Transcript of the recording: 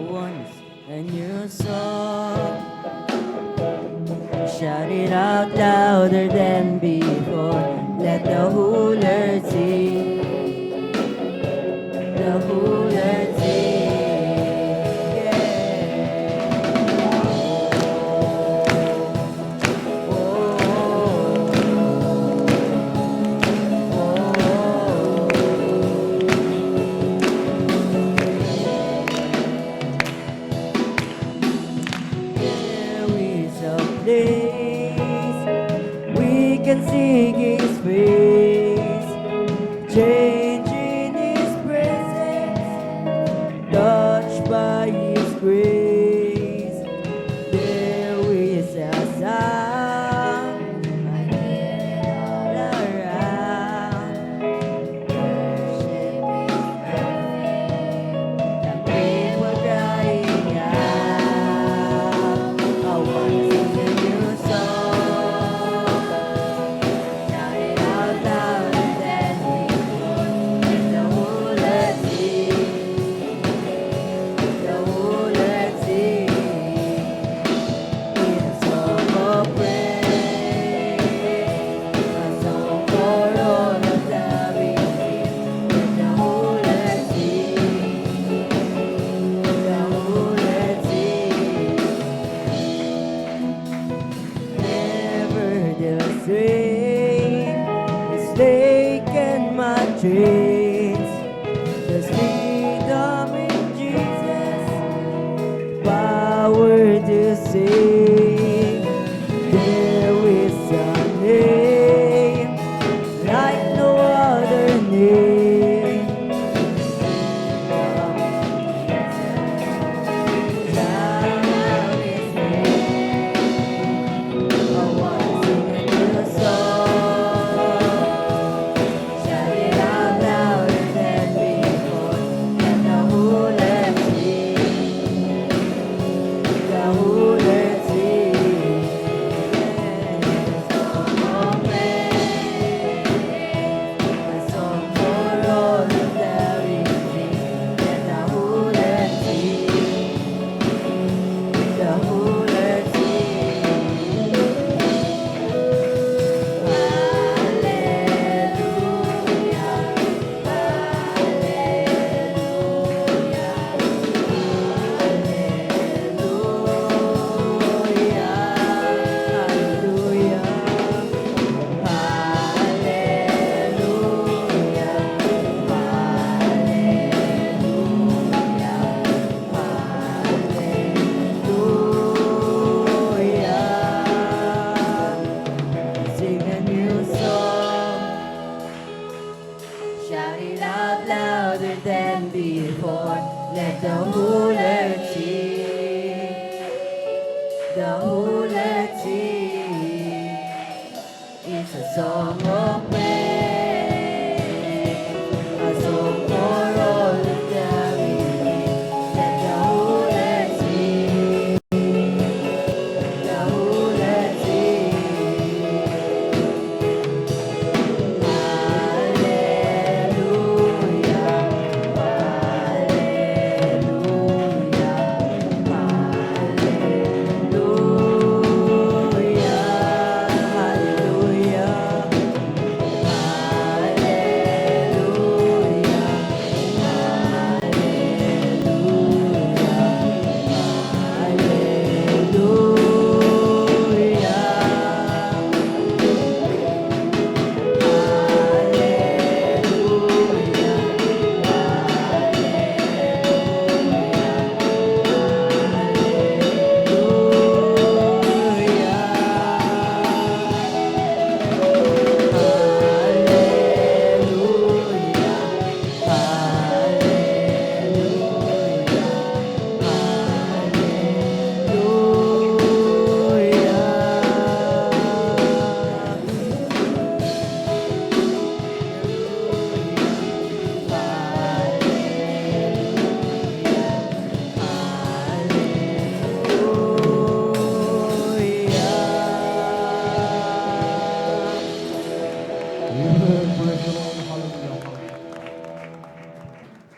Once a new song, shout it out louder than before. Let the whole earth sing. The whole earth sing. We can sing His praise, change in His presence, touched by His grace. There is a sound I hear it all around. Worship His perfect, the people crying out. I want to sing a new song. Shout it out louder than before. Let the whole earth sing. The whole earth sing. With a song of praise, a song for all of the redeemed. Let the whole earth sing. The whole earth sing. Never the same is taken my chains. There's freedom in Jesus, power to save. There is a name like no other name. Shout His name. I wanna sing a new song. Shout it out louder than before. Let the whole earth sing. The whole earth sing. A song of praise, a song for all of the redeemed. Let the whole earth sing. The whole earth sing. Sing a new song. Shout it out louder than before. Let the whole earth sing. The whole earth sing. It's a song of praise, a song for all of the redeemed. Let the whole earth sing. The whole earth sing. Hallelujah, hallelujah, hallelujah.